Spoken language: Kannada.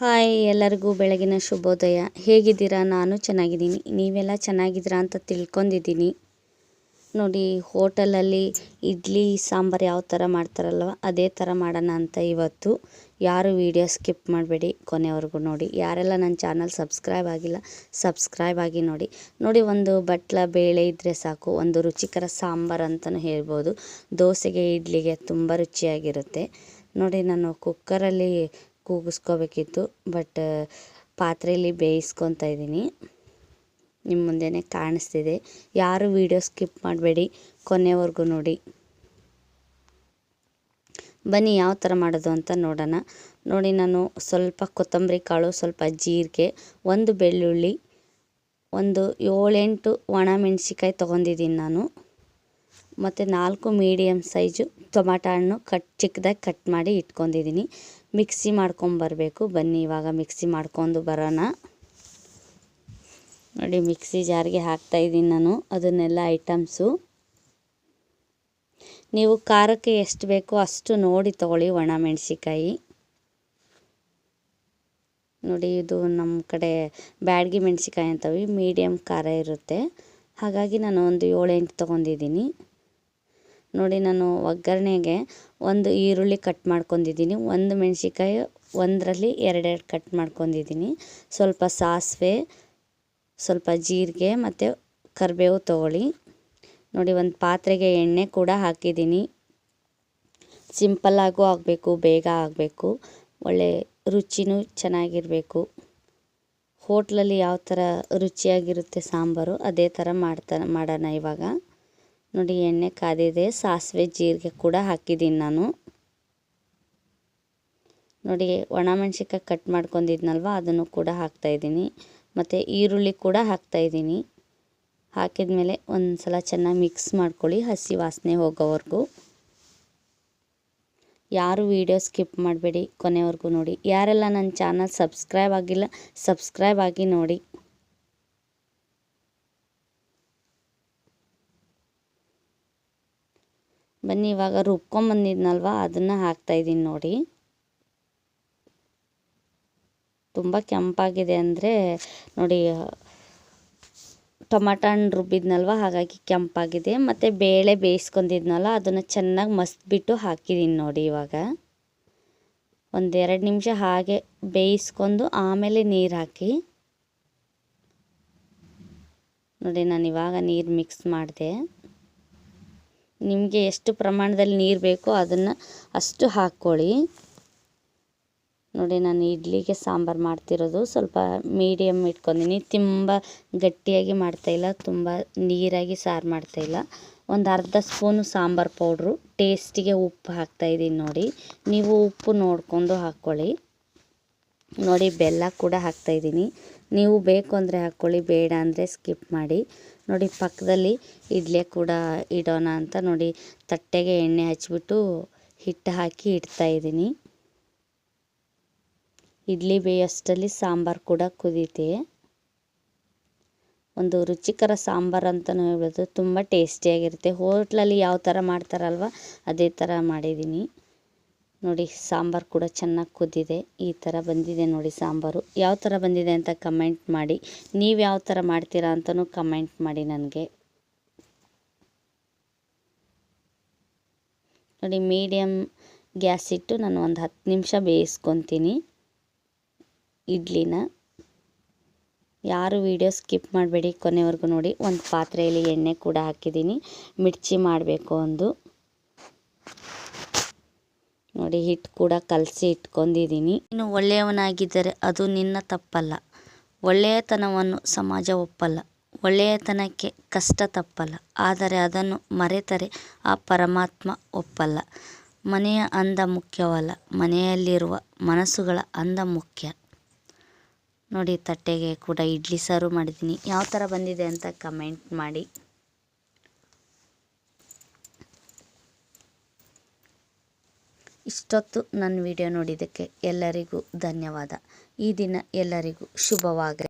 ಹಾಯ್, ಎಲ್ಲರಿಗೂ ಬೆಳಗಿನ ಶುಭೋದಯ. ಹೇಗಿದ್ದೀರಾ? ನಾನು ಚೆನ್ನಾಗಿದ್ದೀನಿ. ನೀವೆಲ್ಲ ಚೆನ್ನಾಗಿದ್ದೀರಾ ಅಂತ ತಿಳ್ಕೊಂಡಿದ್ದೀನಿ. ನೋಡಿ, ಹೋಟೆಲಲ್ಲಿ ಇಡ್ಲಿ ಸಾಂಬಾರು ಯಾವ ಥರ ಮಾಡ್ತಾರಲ್ವ ಅದೇ ಥರ ಮಾಡೋಣ ಅಂತ ಇವತ್ತು. ಯಾರು ವಿಡಿಯೋ ಸ್ಕಿಪ್ ಮಾಡಬೇಡಿ, ಕೊನೆವರೆಗೂ ನೋಡಿ. ಯಾರೆಲ್ಲ ನನ್ನ ಚಾನಲ್ ಸಬ್ಸ್ಕ್ರೈಬ್ ಆಗಿಲ್ಲ, ಸಬ್ಸ್ಕ್ರೈಬ್ ಆಗಿ ನೋಡಿ. ನೋಡಿ, ಒಂದು ಬಟ್ಲ ಬೇಳೆ ಇದ್ದರೆ ಸಾಕು, ಒಂದು ರುಚಿಕರ ಸಾಂಬಾರು ಅಂತಲೂ ಹೇಳ್ಬೋದು. ದೋಸೆಗೆ, ಇಡ್ಲಿಗೆ ತುಂಬ ರುಚಿಯಾಗಿರುತ್ತೆ. ನೋಡಿ, ನಾನು ಕುಕ್ಕರಲ್ಲಿ ಕೂಗಿಸ್ಕೋಬೇಕಿತ್ತು, ಬಟ್ ಪಾತ್ರೆಯಲ್ಲಿ ಬೇಯಿಸ್ಕೊತಾ ಇದ್ದೀನಿ. ನಿಮ್ಮ ಮುಂದೆನೇ ಕಾಣಿಸ್ತಿದೆ. ಯಾರು ವಿಡಿಯೋ ಸ್ಕಿಪ್ ಮಾಡಬೇಡಿ, ಕೊನೆವರೆಗೂ ನೋಡಿ. ಬನ್ನಿ ಯಾವ ಥರ ಮಾಡೋದು ಅಂತ ನೋಡೋಣ. ನೋಡಿ, ನಾನು ಸ್ವಲ್ಪ ಕೊತ್ತಂಬರಿ ಕಾಳು, ಸ್ವಲ್ಪ ಜೀರಿಗೆ, ಒಂದು ಬೆಳ್ಳುಳ್ಳಿ, ಒಂದು 7-8 ಒಣಮೆಣ್ಸಿಕಾಯಿ ತೊಗೊಂಡಿದ್ದೀನಿ ನಾನು. ಮತ್ತು 4 ಮೀಡಿಯಮ್ ಸೈಜು ಟೊಮಾಟೊ ಹಣ್ಣು ಚಿಕ್ಕದಾಗಿ ಕಟ್ ಮಾಡಿ ಇಟ್ಕೊಂಡಿದ್ದೀನಿ. ಮಿಕ್ಸಿ ಮಾಡ್ಕೊಂಬರಬೇಕು. ಬನ್ನಿ ಇವಾಗ ಮಿಕ್ಸಿ ಮಾಡ್ಕೊಂಡು ಬರೋಣ. ನೋಡಿ, ಮಿಕ್ಸಿ ಜಾರ್ಗೆ ಹಾಕ್ತಾಯಿದ್ದೀನಿ ನಾನು ಅದನ್ನೆಲ್ಲ ಐಟಮ್ಸು. ನೀವು ಖಾರಕ್ಕೆ ಎಷ್ಟು ಬೇಕೋ ಅಷ್ಟು ನೋಡಿ ತೊಗೊಳ್ಳಿ. ಒಣಮೆಣ್ಸಿಕಾಯಿ ನೋಡಿ, ಇದು ನಮ್ಮ ಕಡೆ ಬ್ಯಾಡಗಿ ಮೆಣಸಿಕಾಯಿ ಅಂತವೆ, ಮೀಡಿಯಮ್ ಖಾರ ಇರುತ್ತೆ. ಹಾಗಾಗಿ ನಾನು ಒಂದು 7-8 ತೊಗೊಂಡಿದ್ದೀನಿ. ನೋಡಿ, ನಾನು ಒಗ್ಗರಣೆಗೆ ಒಂದು ಈರುಳ್ಳಿ ಕಟ್ ಮಾಡ್ಕೊಂಡಿದ್ದೀನಿ, ಒಂದು ಮೆಣಸಿಕಾಯಿ ಒಂದರಲ್ಲಿ 2 ಕಟ್ ಮಾಡ್ಕೊಂಡಿದ್ದೀನಿ, ಸ್ವಲ್ಪ ಸಾಸಿವೆ, ಸ್ವಲ್ಪ ಜೀರಿಗೆ ಮತ್ತು ಕರಿಬೇವು ತೊಗೊಳ್ಳಿ. ನೋಡಿ, ಒಂದು ಪಾತ್ರೆಗೆ ಎಣ್ಣೆ ಕೂಡ ಹಾಕಿದ್ದೀನಿ. ಸಿಂಪಲ್ಲಾಗೂ ಆಗಬೇಕು, ಬೇಗ ಆಗಬೇಕು, ಒಳ್ಳೆ ರುಚಿನೂ ಚೆನ್ನಾಗಿರಬೇಕು. ಹೋಟ್ಲಲ್ಲಿ ಯಾವ ಥರ ರುಚಿಯಾಗಿರುತ್ತೆ ಸಾಂಬಾರು ಅದೇ ಥರ ಮಾಡೋಣ ಇವಾಗ. ನೋಡಿ, ಎಣ್ಣೆ ಕಾದಿದೆ, ಸಾಸಿವೆ ಜೀರಿಗೆ ಕೂಡ ಹಾಕಿದ್ದೀನಿ ನಾನು. ನೋಡಿ, ಒಣಮೆಣ್ಸಿಕಾಯಿ ಕಟ್ ಮಾಡ್ಕೊಂಡಿದ್ನಲ್ವ ಅದನ್ನು ಕೂಡ ಹಾಕ್ತಾಯಿದ್ದೀನಿ, ಮತ್ತು ಈರುಳ್ಳಿ ಕೂಡ ಹಾಕ್ತಾಯಿದ್ದೀನಿ. ಹಾಕಿದ್ಮೇಲೆ ಒಂದು ಸಲ ಚೆನ್ನಾಗಿ ಮಿಕ್ಸ್ ಮಾಡ್ಕೊಳ್ಳಿ, ಹಸಿ ವಾಸನೆ ಹೋಗೋವರೆಗೂ. ಯಾರು ವಿಡಿಯೋ ಸ್ಕಿಪ್ ಮಾಡಬೇಡಿ, ಕೊನೆವರೆಗೂ ನೋಡಿ. ಯಾರೆಲ್ಲ ನನ್ನ ಚಾನಲ್ ಸಬ್ಸ್ಕ್ರೈಬ್ ಆಗಿಲ್ಲ, ಸಬ್ಸ್ಕ್ರೈಬ್ ಆಗಿ ನೋಡಿ. ಬನ್ನಿ ಇವಾಗ ರುಬ್ಕೊಂಬಂದಿದ್ನಲ್ವ ಅದನ್ನು ಹಾಕ್ತಾಯಿದ್ದೀನಿ. ನೋಡಿ, ತುಂಬ ಕೆಂಪಾಗಿದೆ ಅಂದರೆ ನೋಡಿ, ಟೊಮಾಟೊ ಹಣ್ಣು ರುಬ್ಬಿದ್ನಲ್ವ ಹಾಗಾಗಿ ಕೆಂಪಾಗಿದೆ. ಮತ್ತು ಬೇಳೆ ಬೇಯಿಸ್ಕೊಂಡಿದ್ನಲ್ಲ ಅದನ್ನು ಚೆನ್ನಾಗಿ ಮಸ್ತ್ಬಿಟ್ಟು ಹಾಕಿದ್ದೀನಿ. ನೋಡಿ, ಇವಾಗ ಒಂದು 2 ನಿಮಿಷ ಹಾಗೆ ಬೇಯಿಸ್ಕೊಂಡು ಆಮೇಲೆ ನೀರು ಹಾಕಿ. ನೋಡಿ, ನಾನು ಇವಾಗ ನೀರು ಮಿಕ್ಸ್ ಮಾಡಿದೆ. ನಿಮಗೆ ಎಷ್ಟು ಪ್ರಮಾಣದಲ್ಲಿ ನೀರು ಬೇಕೋ ಅದನ್ನು ಅಷ್ಟು ಹಾಕ್ಕೊಳ್ಳಿ. ನೋಡಿ, ನಾನು ಇಡ್ಲಿಗೆ ಸಾಂಬಾರು ಮಾಡ್ತಿರೋದು ಸ್ವಲ್ಪ ಮೀಡಿಯಮ್ ಇಟ್ಕೊಂಡಿನಿ. ತುಂಬ ಗಟ್ಟಿಯಾಗಿ ಮಾಡ್ತಾಯಿಲ್ಲ, ತುಂಬ ನೀರಾಗಿ ಸಾರು ಮಾಡ್ತಾಯಿಲ್ಲ. ಒಂದು ಅರ್ಧ ಸ್ಪೂನು ಸಾಂಬಾರು ಪೌಡ್ರು, ಟೇಸ್ಟಿಗೆ ಉಪ್ಪು ಹಾಕ್ತಾಯಿದ್ದೀನಿ. ನೋಡಿ, ನೀವು ಉಪ್ಪು ನೋಡಿಕೊಂಡು ಹಾಕ್ಕೊಳ್ಳಿ. ನೋಡಿ, ಬೆಲ್ಲ ಕೂಡ ಹಾಕ್ತಾಯಿದ್ದೀನಿ. ನೀವು ಬೇಕು ಅಂದರೆ ಹಾಕ್ಕೊಳ್ಳಿ, ಬೇಡ ಅಂದರೆ ಸ್ಕಿಪ್ ಮಾಡಿ. ನೋಡಿ, ಪಕ್ಕದಲ್ಲಿ ಇಡ್ಲಿ ಕೂಡ ಇಡೋಣ ಅಂತ ನೋಡಿ ತಟ್ಟೆಗೆ ಎಣ್ಣೆ ಹಚ್ಬಿಟ್ಟು ಹಿಟ್ಟು ಹಾಕಿ ಇಡ್ತಾಯಿದ್ದೀನಿ. ಇಡ್ಲಿ ಬೇಯೋಷ್ಟರಲ್ಲಿ ಸಾಂಬಾರು ಕೂಡ ಕುದೀತೆ. ಒಂದು ರುಚಿಕರ ಸಾಂಬಾರು ಅಂತಲೂ ಹೇಳ್ಬೋದು, ತುಂಬ ಟೇಸ್ಟಿಯಾಗಿರುತ್ತೆ. ಹೋಟ್ಲಲ್ಲಿ ಯಾವ ಥರ ಮಾಡ್ತಾರಲ್ವ ಅದೇ ಥರ ಮಾಡಿದ್ದೀನಿ. ನೋಡಿ, ಸಾಂಬಾರು ಕೂಡ ಚೆನ್ನಾಗಿ ಕುದ್ದಿದೆ. ಈ ಥರ ಬಂದಿದೆ ನೋಡಿ ಸಾಂಬಾರು. ಯಾವ ಥರ ಬಂದಿದೆ ಅಂತ ಕಮೆಂಟ್ ಮಾಡಿ. ನೀವು ಯಾವ ಥರ ಮಾಡ್ತೀರಾ ಅಂತಲೂ ಕಮೆಂಟ್ ಮಾಡಿ ನನಗೆ. ನೋಡಿ, ಮೀಡಿಯಮ್ ಗ್ಯಾಸ್ ಇಟ್ಟು ನಾನು ಒಂದು 10 ನಿಮಿಷ ಬೇಯಿಸ್ಕೊತೀನಿ ಇಡ್ಲಿನ. ಯಾರು ವಿಡಿಯೋ ಸ್ಕಿಪ್ ಮಾಡಬೇಡಿ, ಕೊನೆವರೆಗೂ ನೋಡಿ. ಒಂದು ಪಾತ್ರೆಯಲ್ಲಿ ಎಣ್ಣೆ ಕೂಡ ಹಾಕಿದ್ದೀನಿ, ಮಿರ್ಚಿ ಮಾಡಬೇಕು ಒಂದು. ನೋಡಿ, ಹಿಟ್ಟು ಕೂಡ ಕಲಸಿ ಇಟ್ಕೊಂಡಿದ್ದೀನಿ. ನೀನು ಒಳ್ಳೆಯವನಾಗಿದ್ದರೆ ಅದು ನಿನ್ನ ತಪ್ಪಲ್ಲ, ಒಳ್ಳೆಯತನವನ್ನು ಸಮಾಜ ಒಪ್ಪಲ್ಲ, ಒಳ್ಳೆಯತನಕ್ಕೆ ಕಷ್ಟ ತಪ್ಪಲ್ಲ, ಆದರೆ ಅದನ್ನು ಮರೆತರೆ ಆ ಪರಮಾತ್ಮ ಒಪ್ಪಲ್ಲ. ಮನೆಯ ಅಂದ ಮುಖ್ಯವಲ್ಲ, ಮನೆಯಲ್ಲಿರುವ ಮನಸ್ಸುಗಳ ಅಂದ ಮುಖ್ಯ. ನೋಡಿ, ತಟ್ಟೆಗೆ ಕೂಡ ಇಡ್ಲಿ ಸರ್ವ್ ಮಾಡಿದ್ದೀನಿ. ಯಾವ ಥರ ಬಂದಿದೆ ಅಂತ ಕಮೆಂಟ್ ಮಾಡಿ. ಇಷ್ಟೊತ್ತು ನನ್ನ ವಿಡಿಯೋ ನೋಡಿದ್ದಕ್ಕೆ ಎಲ್ಲರಿಗೂ ಧನ್ಯವಾದ. ಈ ದಿನ ಎಲ್ಲರಿಗೂ ಶುಭವಾಗಲಿ.